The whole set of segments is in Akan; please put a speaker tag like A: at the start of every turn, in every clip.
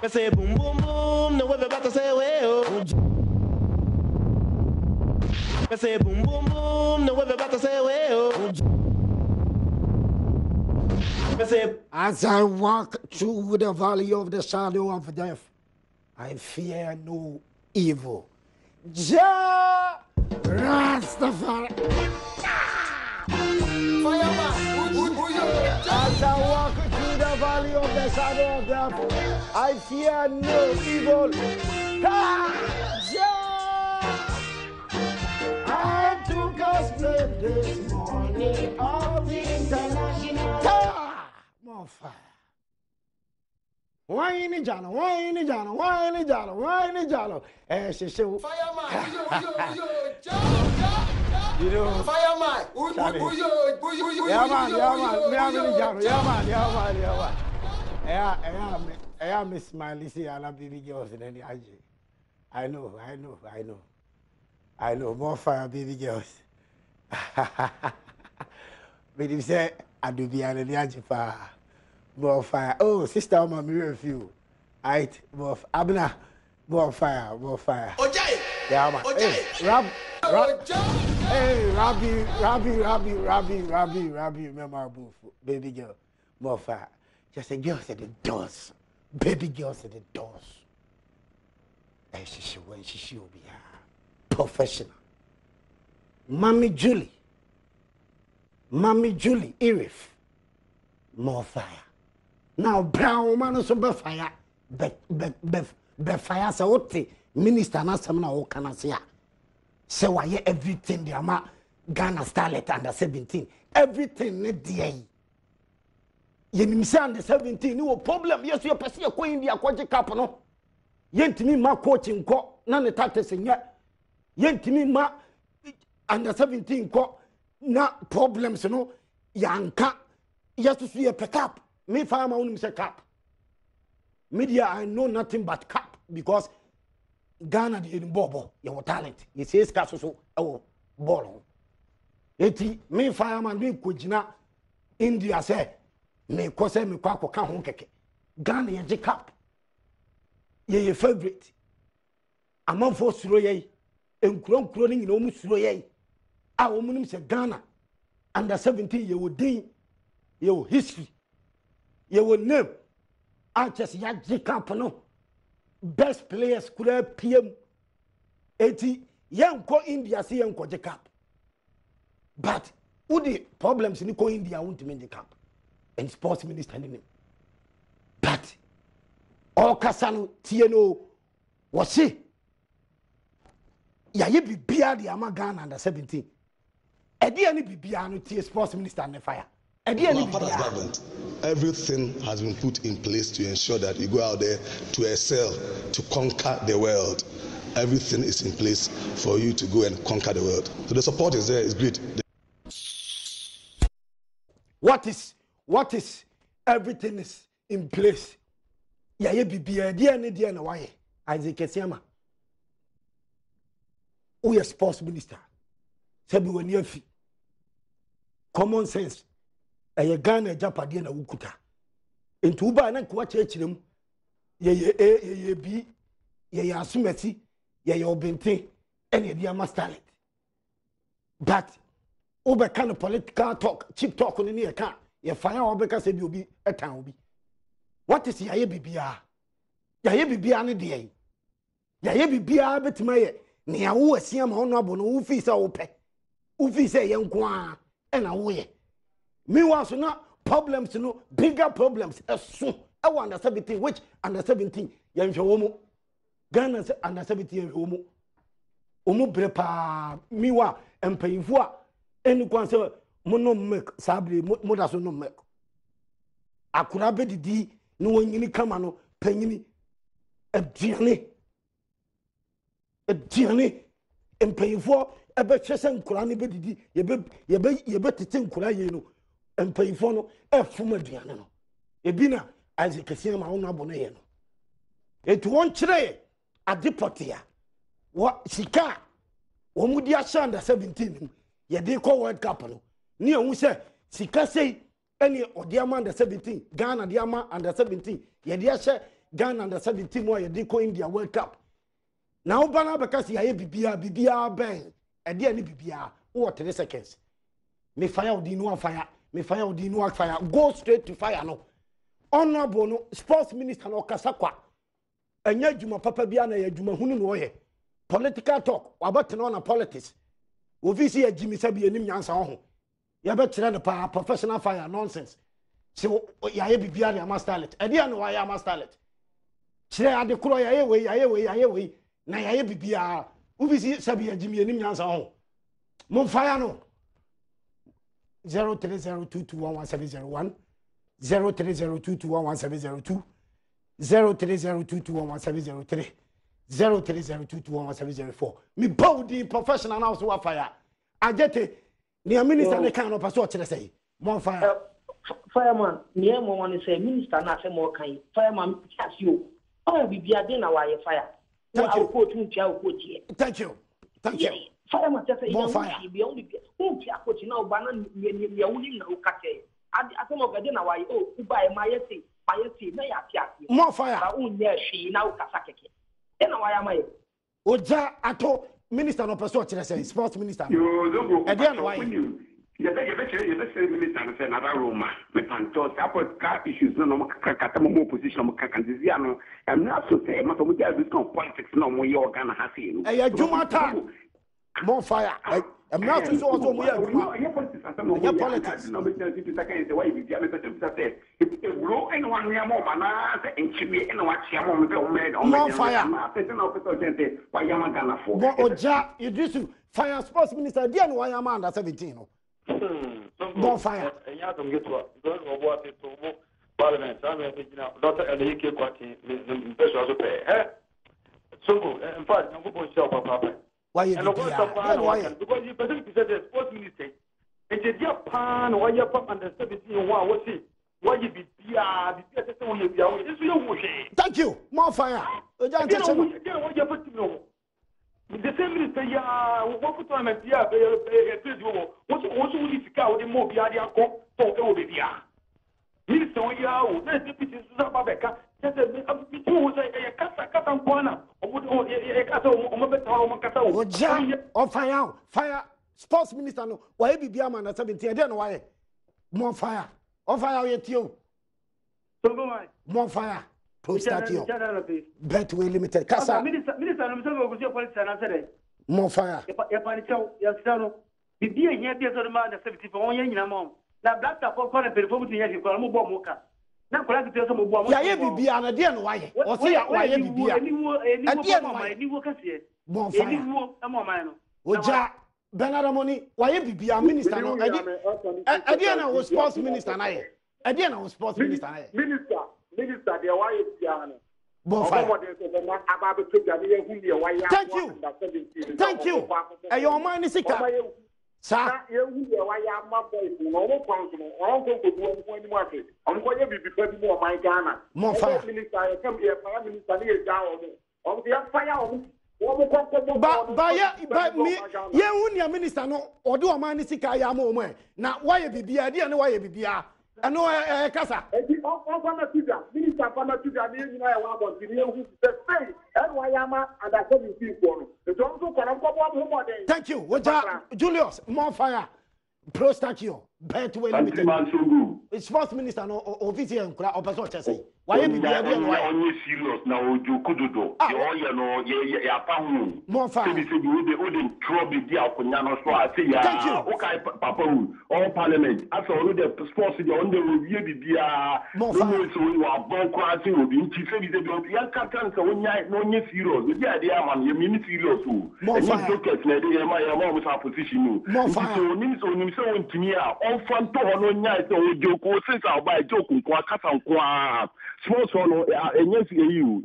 A: I say boom boom boom, no we're about to say well. I say boom boom boom, no we're about to say well. I say
B: as I walk through the valley of the shadow of death, I fear no evil. Jah Rastafari. As I walk through the valley of the shadow of death, I fear no evil. I took a step this morning of the international. More fire. Why ni jalo? Why ni jalo? Why ni jalo? Why ni jalo? She show.
C: Fireman,
B: you know.
C: Fireman,
B: yeah man. Yeah, Miss Smiley, see, I love baby girls and any I know. More fire, baby girls. But if say I do be an fire. More fire. Oh, sister, I'm a mirror few. Right, more Abner. More fire.
C: Okay.
B: Yeah, man.
C: Okay.
B: Hey, Rabbi, memorable baby girl. More fire. Just a girl at the doors. Baby girls at the doors. And she will be professional. Mommy Julie, Irif. More fire. Now brown man so be fire. Be fire so what minister na some na o kana say. Say why everything the ama Ghana starlet under 17. Everything ne dey. Ye nimse under 17 no problem. Yes you person ko India kwaje cap no. Yentimi ma coaching ko na ne tactics nya. Yentimi ma under 17 ko na problems no yanka. Yes to see a pick up. Me farmer unim say cap. Media I know nothing but cap because Ghana the bobo your talent. You say scarce so ball. Eti me fireman me kujina India say me ko say me kwa ka ho keke. Ghana ye cap. Ye favorite. Amanfo suro ye enkuro ni nyina omu suro ye. A omunim say Ghana under 17 ye wodin ye history. Ye will name Arches Yaji Camp no best players could PM 80 young India see young Cap. But who the problems in India won't mean the camp and sports minister name. But all Kasano TNO was she ya ye be beer the Amagan under 17. Edi any be beer no sports minister and fire.
D: Our father's government, everything has been put in place to ensure that you go out there to excel, to conquer the world. Everything is in place for you to go and conquer the world. So the support is there, it's great.
B: What is everything is in place? Yeah, be dear na why Isaac Kesiama. We are sports minister. Sabi when you common sense. Eye Ghana Japade na wukuta enti uba na kwa chechirem ye bi ye asumati ye obente ene dia masterlet but uba kind of political talk cheap talk on ni eka ye fire obeka se bi obi etan obi what is ye bibia ne de ye bibia betima ye ne awo asia ma ono abo no wo fi se wo pe wo fi se ye nko a ena wo ye meanwhile, so now problems, bigger problems. So I under 17, which under 17, Yanjomo, Ghana under 17, Omo brepa, Miwa, and Payvoa, any concern, Mono make, Sabri, Modaso no make. I could have been the knowing any camano, penny, a journey, and Payvoa, a better send Kurani bedidi, ye better think Kurayi. And pay for no Fumadiano. Ebina, as you can see, my own aboneno. It won't tray a deportia. What she can. Omudia Shanda 17, ye de call World Cup. Near we say, she can say any or dear man under 17, Ghana dear man under 17, ye dear share Ghana under 17 mo ye di ko India World Cup now bana because ya bibia ben e de ani bibia wo 3 seconds me fire odi no fire me fire odi no fire go straight to fire no honorable no sports minister no kasakwa anya djuma papa bia na ya djuma hunu no ye political talk wabate no na politics ofisi ya jimi sabi enim nyansa ho ya be kire no pa professional fire nonsense so ya ye bibia ya master let e de no wa ya master let kire ade kro ya ye we na ya ye bibia ofisi sabi ya jimi enim nyansa ho mon fire no 0302211701 0302211702 0302211703 0302211704 me body professional now so fire agete ni minister ne kan no paso o kire say mon fire
C: fireman me mo wan say minister na say mo kan fireman catch you oh bibia dey na why fire
B: thank you
C: thank you fireman say you be only who pia coach na obana ye wuni na ukate asemo gade na why oh uba e mayesi na ya pia
B: mon fire
C: ba unye hwi na ukasa keke na why am I
B: oja ato minister no paso o kire say sports minister e dey na why
E: you say minister say na Roma me panto support car issues no kaka mo position mo kaka ndizia no am na so say ma to mo just politics no mo ye organ ha say no
B: e ya jumata mon fire I'm not so also we are politics
E: no me tell you to say why you be me say if bro anyone near mo mana say enchibi and what chia mo me
B: mon fire
E: why am Ghana for
B: oja idrisu fire sports minister dia no why am under 17 no mon fire
F: enya to get to go obo apeto parliament am e gina Dr. Elike Kwati me peso so pe so in fact no go show papa
B: why you
F: because you present the sports minister and the dia pan why you pop under 17 one what see why you be bia say won you bia this you wo hwe
B: thank you more fire oja nteche
F: why you put no the same minister ya what put on bia be trade wo what we fika wo de mo bia de akọ to e wo be bia minister wo ya wo na deputy Susan Babeka just be two say e kasa nkwana
B: oja fire sports minister no why bibia man na 17 e dey no why more fire on fire we tio
C: so go my
B: more fire prostatio Betway limited kasa
C: minister no so go go police na say
B: more fire
C: ya panichao ya stano bibia nya bia so ma na 17 for on nyina mo na black tap for na perform tu nya ki ko mo bo mo ka na kola ki so mo bo mo
B: ya ye bibia na dey no why o say ya why bibia
C: eniwo kase
B: more fire
C: eniwo e mo man no
B: oja Benadamoni why bibia minister no edi na wo sports minister na ye edi na wo sports minister na ye
E: minister de why bibia no
B: bonfire thank you your man is sick sir
E: you why am boy no mo kwanso no on ko do mo ni mo afi on ko ye bibi pa bi mo man Ghana
B: bonfire
E: minister come here prime minister ni e down on the fire on
B: ba me ye hunia minister no ode o man sika ya ma o mo na why bibia de ne why bibia eno kasa
E: on na tuja minister na tuja ni nyina ya wa bo ni ehu se say and why am and I come see for no the don't so koran ko bo mo dey
B: thank you Oja Julius more fire Prostatio Betway limited sports minister no official nkura opeso chese why bibia de no why
E: only serious na ojo kududo ye no ye apahu
B: more fire
E: we dey trouble di akonya no so I say ya okay papa all parliament as all the sports dey on the review bibia no so we are bon kwase obi nti say we dey yan captain so onya no onye serious we dey am ye mi serious o any focus na dey ya ma mo position no so nim so ontimi a on fanto hono nya so ojoko since abai joku nko akasa nko a small no enye you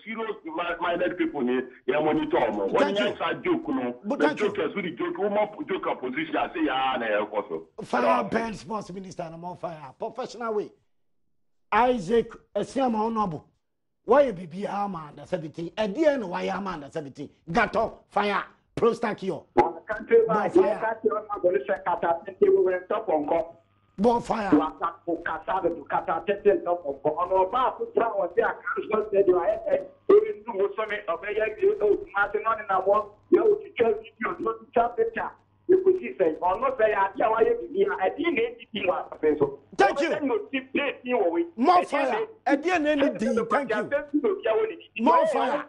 E: serious minded people ni ya monitor mo when you say joke no the jokers with the joke mo joke position I say ya na e koso
B: fire band sports minister na more fire professional way Isaac Esiama honorable why bibia man da 17 e dey no why man da 17 gato fire prostakio Bonfire.
C: Kasa to kasa tete no for no ba to try o say aka say do I say e nu wo so me obeya o ma te no na wo ya o ti tell video no to chat picture you could see say or no say ya wa ye bi na e di na di wa so
B: thank you more fire e di na ni di thank you more fire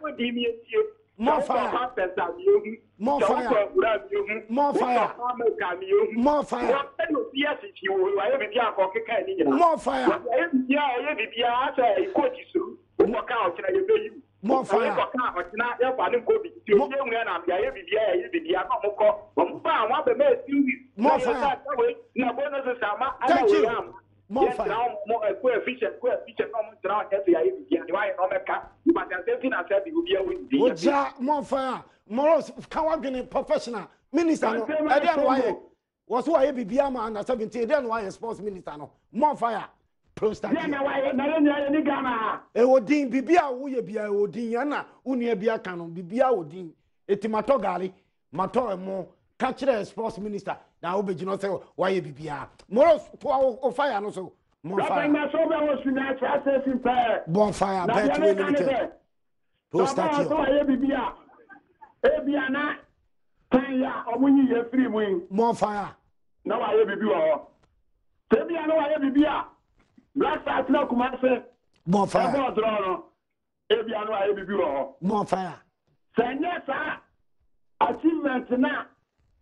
B: more fire more fire more fire more fire more fire more fire thank you more fire more fire Moros Kawagini professional minister no Edian why was why bibia ma under 17 then why sports minister no more fire pro star e wodin bibia wo ye bia wodin ya na unia bia kan no bibia wodin etimato gari mato mo catch sports minister na obegino say why bibia Moros to fire no so more fire bonfire bet we limited pro star
F: Ebiana Kenya omunyi ye free mu
B: more fire
F: na wa ye bibi wo Ebiana wa ye bibia Black Stars na kuma se
B: more fire
F: Ebiana wa ye bibi wo
B: more fire
F: Senya sa achievement na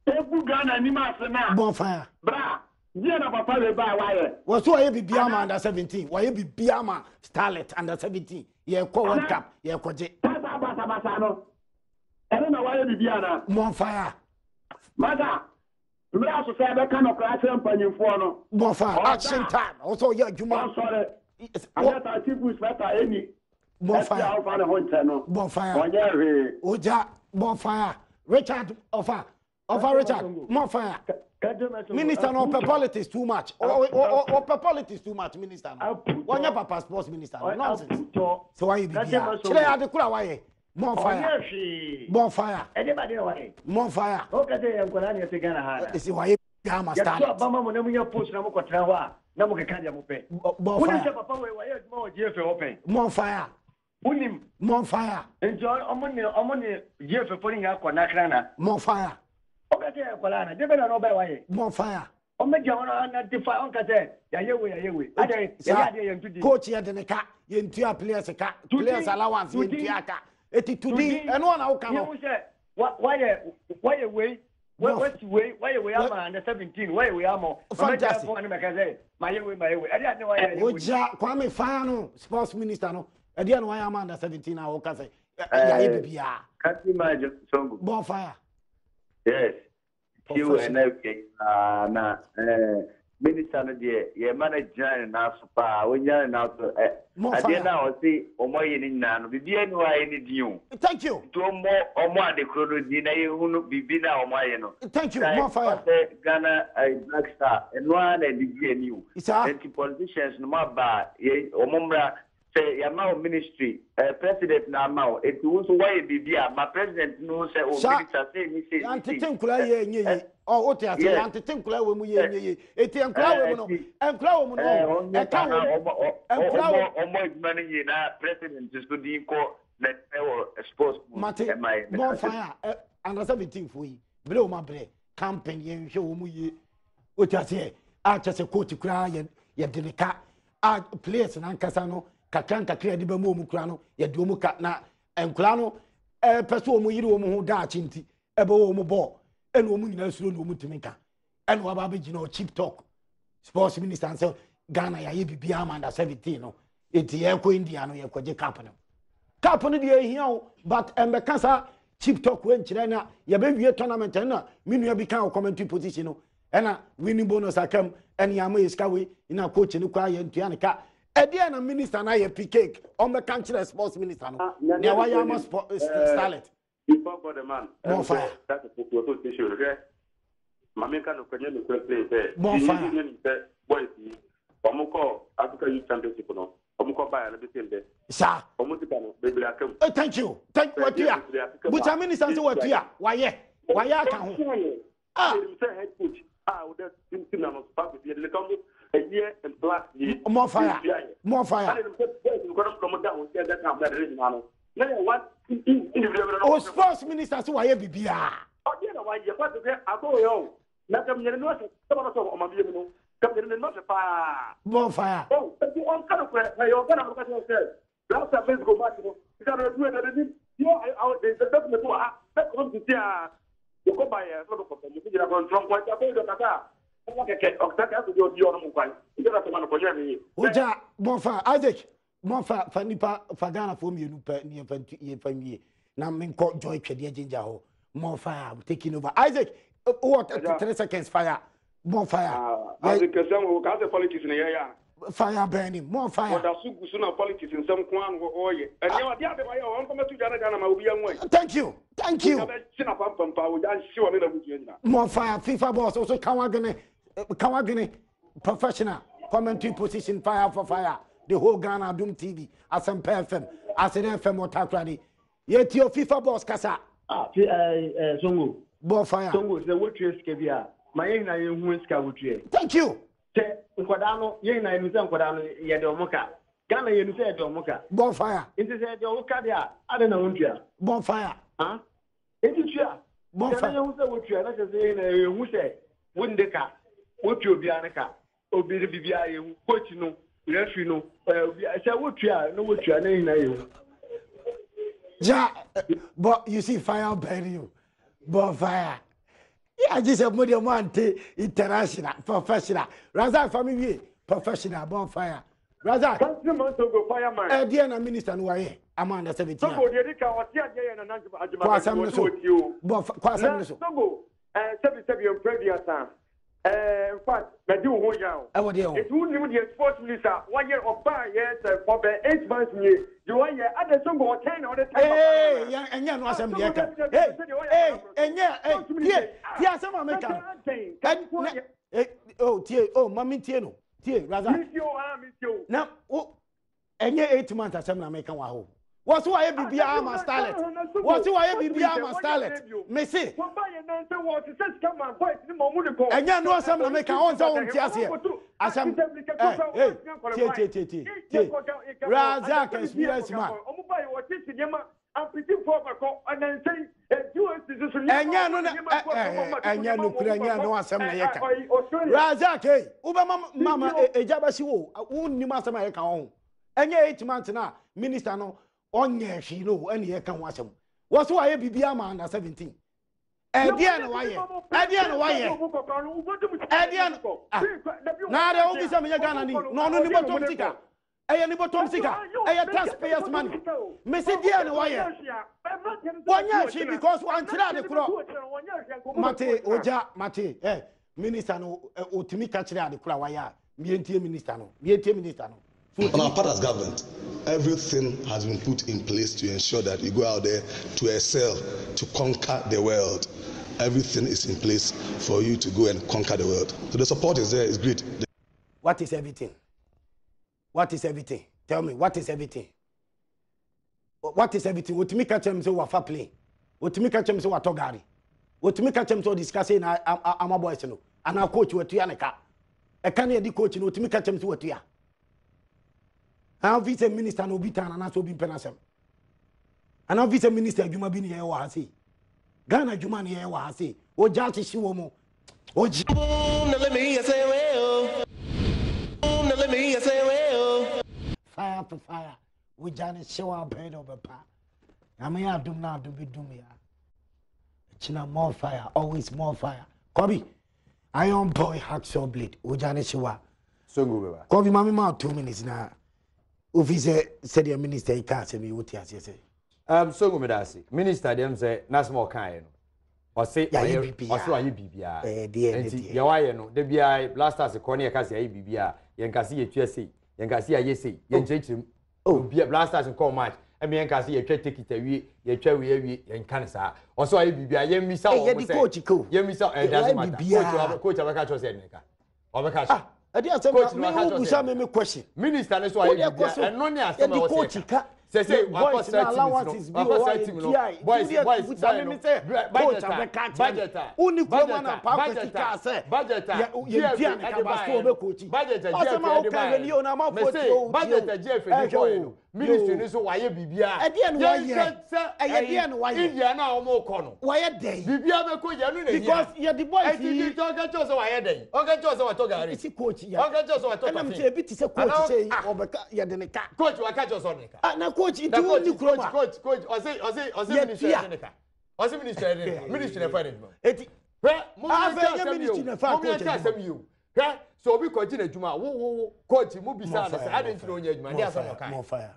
F: ebu Ghana ni ma se na
B: more fire
F: bra dia na papa le ba wa ye
B: was why ye bibia ma under 17 why ye bibia ma Starlet under 17 ye ko World Cup ye ko je
F: basa no I don't know why you be ana.
B: More fire.
F: Mother, we also say I can't crash and paying for no.
B: More fire. Action time. Also, yeah, you
F: I'm sorry. I got a people better any.
B: More fire. More fire. Oja, more fire. Richard, offer Richard, more fire. Minister, no politics too much. Or politics too much, Minister. One your papa sports minister. Nonsense. So why you be here? Today I declare why. More fire. More fire.
G: Anybody know why?
B: More fire.
G: Okay, I'm going to take Ghana.
B: This is why you are my star.
G: Bama mo nemu post na mo kotra ho a na mo keka mo pe.
B: More fire.
G: Papa we why mo GF open.
B: More fire.
G: Unim.
B: More fire.
G: Enjoy omoni GF poni ya kwa nakra na.
B: More fire.
G: Okay, I'm going to debe na no be why.
B: More fire.
G: Omeja ono identify on ka say ya yewe. Ade ya de yentu di.
B: Coach ya de neka yentu players ka. Players allowance yentu aka. Eti today eno na wo kan no
G: why way am under 17 why am
B: fantastic
G: my way I don't know why
B: oja Kwame Fire no sports minister no e dey no why am under 17 na wo ka say ya ye bibia
H: can't imagine song
B: bonfire
H: yes you and okay na minister no dey ye manager na super wonya na so ade na o say omoye ni na no bibia ni wa ni diun
B: thank you
H: to omo ade krono di na ye hunu bibi na omoye no
B: thank you more fire
H: Ghana Black Star eno na bibia ni o anti politicians no ma ba ye omomra say ya ma ministry president na ma e tu so why bibia ma president no say o minister say ni say
B: anti tenkula ye nye oh o te ase anti tenkula we mu ye eti enkula we mu no enkula we mu no e ka wo enkula we
H: omo igmani ye na president so di ko na sports
B: more fire under 17 for yi bele o ma bele campaign ye hwe wo mu ye o te ase a chese coach kura ye denika a players na nkasa no kakranka kra di ba mu kura no ye de mu ka na enkula no peso mu yiri wo mu ho da chinti ebe wo mu ball eno mu nyina suro no mu timinka eno aba be gina o cheap talk sports minister say Ghana ya ye bibia under 17 no eti ye ko India no ye ko je cap no de ehia o but embekasa cheap talk we nkire na ye be wie tournament na minu bi kan commentary position no ena winning bonus akam ene ya ma iska we ina coach ni kwa ye ntua ne ka ede na minister na ye PK on the country sports minister no ne wa ya ma Starlet
E: before God the man
B: more fire
E: that is what to issue okay mameka no kwanye no play say
B: more fire
E: boys omoko Africa Youth Championship no omoko ba ya na be tembe
B: sa
E: omutika no bebele akam
B: thank you what you are bucha minister say what you are why aka ho
E: say head coach with that team na no start with the come
F: a year and plus
B: more fire. More fire. Oh, sports minister, so I have BBA.
F: Oh, you know why you want to get a go. Let them know some of my view. Come in not a fire.
B: More fire.
F: Oh, but you want kind of where you're going to look at yourself. Last time, let's go back to the document. That's what you see. You go by a sort of you figure out from what you're going to
B: Oja, Bonfa, Isaac, Bonfa, Fanipa, Fagana for me, near family. Now, men call Joy Chedia Ginger. More fire, taking over. Isaac, what 3 seconds fire? More fire.
F: Isaac, some who got the politics in the area.
B: Fire burning, more fire.
F: Politics in some Kwan or and you are the other way. I'm coming to Ghana.
B: Thank you. Thank you. More fire. FIFA boss also Kawagene professional commentary position fire for fire. The whole Ghana Doom TV, Asam FM, Asen FM or Takradi. Yet your FIFA boss Kasa.
G: Songo.
B: More fire.
G: Songo, the watcher Skavia. My own Scout.
B: Thank you.
G: Nkodano yen na enusa nkodano ye de omoka Ghana ye enusa de omoka
B: bonfire
G: nti se de omoka dia ade na wontua
B: bonfire
G: enti tua
B: bonfire
G: ye husa wotua na se ye na ehu se wondeka wotua bia ne ka obi bibia ye hu coach no referee no obi se wotua no wotua na yin na ye hu
B: ja but you see fire burn you bonfire. I just have money on international, professional. Razak family, professional, bonfire. Razak.
F: Country months ago, fireman.
B: Dear minister, no way. I'm under 17.
F: So, the Edika was here and in fact, I do hold you. It wouldn't be a sports minister 1 year or 5 years for 8 months. You are here at the song or 10 or the time.
B: Hey, and you know some hey, and yeah, some American. Oh, Mammy Tieno, rather. Now, and 8 months as some American Wahoo. What's why I be a starlet? What's why I be a starlet? Missy. And you know some American ones on here. As some Razak experience man. And you know assembly. Razak, Ubama Mama Ejabasiwo, won't you master my account? And 8 months now, Minister no. Onye she know any year can watch him. What's why be a man under 17? Edian why? Now there will be some Ghana. No, Tom Sika. Any bottom Sika. Taxpayers' money. Missy Diana why? 1 year she because one tried the crowd. Mate, Oja, Mate, Minister no, Utimi catch the crowd. Why? Minister no.
D: On our part as government, everything has been put in place to ensure that we go out there to excel, to conquer the world. Everything is in place for you to go and conquer the world. So the support is there, it's great.
B: What is everything? What is everything? Tell me, what is everything? What is everything? What me catch them say we are playing? What me catch them say we are togari? What me catch them say discussing? I'm a boy, no. And our coach we tuyaneka. I can't hear the coach. What me catch them say we tuya. Now vice minister no bitan and also be penasem. And now vice minister Juma bin here wa say. Ghana Juma here wa say. O jati shi wo mo. O ji.
A: Let me hear say well. Let me hear say well.
B: Fire to fire. We jani show our bed over pa. Ami adum na adum be dum ya. China more fire, always more fire. Kobi. Iron boy hacksaw blade. O jani show.
I: So go baba.
B: Kobi mami ma 2 minutes na. Officer said the minister he can't say me what he say.
I: So go me that say. Minister dem say na small kind no. O say o so ayi bibia. Enti ye wa ye no. De bia blasters ko ne ka say ayi bibia. Yen ka say ye twa say. Yen ka say ayi say. Yen chechim. Oh bia blasters ko match. Emi yen ka say ye twa ticket awie, ye twa we awie, yen kan sa. O so ayi bibia yen misa o say. Yen misa e doesn't matter. Coach abaka cho say neka. Obaka
B: I did ask me question.
I: Minister, that's why and no, say
B: boys na allowances bi o boys budget uni kuma na pa ko tika say budget ye dia na ka ba so be coach
I: budget
B: o ka ni o na ma fo ti o
I: budget je fe ni boy ministry ni so waye bibia
B: e dia no waye e dia no waye
I: India na o mo ko no
B: waye dey
I: bibia be ko ye no na
B: because ye the boys
I: you talk to so waye dey o ka to so wa to gari
B: si coach ya
I: o ka to so wa to
B: na me bi ti say coach say obeka ye de ne ka
I: coach wa ka to so ne ka
B: na coach itu ni kroma
I: coach o say ministry ne ka o say ministry ne fa ne
B: eti
I: mo ministry ne fa coach hwe so obi ko gina adwuma wo coach mu bisa na say ade ntino onya adwuma dey asem no kai
B: mo fire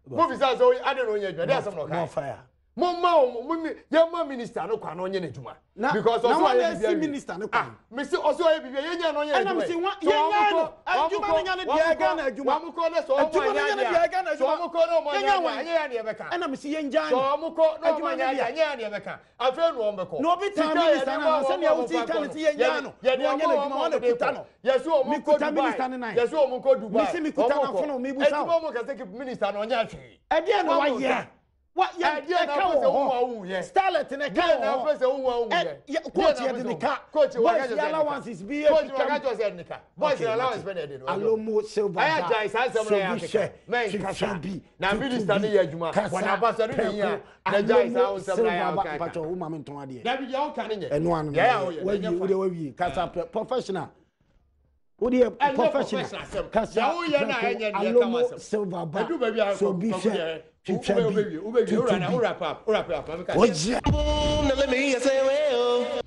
I: mo bisa so ade no onya adwuma dey asem no kai
B: mo fire
I: mo minister no kwa no onye adwuma because also
B: I minister no kwa
I: me say also e bibia yenya no onye adwuma
B: na me say yenya no adwuma no nya ne dia ga na adwuma
I: mo ko na so mo nya ne dia ga na adwuma so mo ko no mo nya ne be ka
B: na me say yenya
I: so mo ko no mo nya ne be ka afa no mo be ko
B: no bi ta minister na say ya wuti ka ne say yenya no mo nya ne adwuma wona kuta no
I: yesu o mo ko
B: Dubai
I: yesu o mo ko Dubai
B: me say mi kuta na fono mi busa
I: o mo ka say minister no nya hwe
B: e dia no wa ye what ya starlet ne ka
I: na pese wo
B: coach ya de nika
I: coach wa ka
B: just allowances bi
I: coach wa ka just nika boys allowance be dey no
B: alomo silver
I: aya jai sansem na ya keka men kasa na minister ne ya adwuma wana basa no ne ya na jai sansem na ya keka
B: pacho wo mama nton ade
I: da bi ya o ka ne
B: eno anu ya we kasa professional Odi professional
I: kasa ya wo ye na anya ne ka masem
B: silver ba
I: edu ba bi
B: so bi share
I: Ura pap.
B: Now let me say well.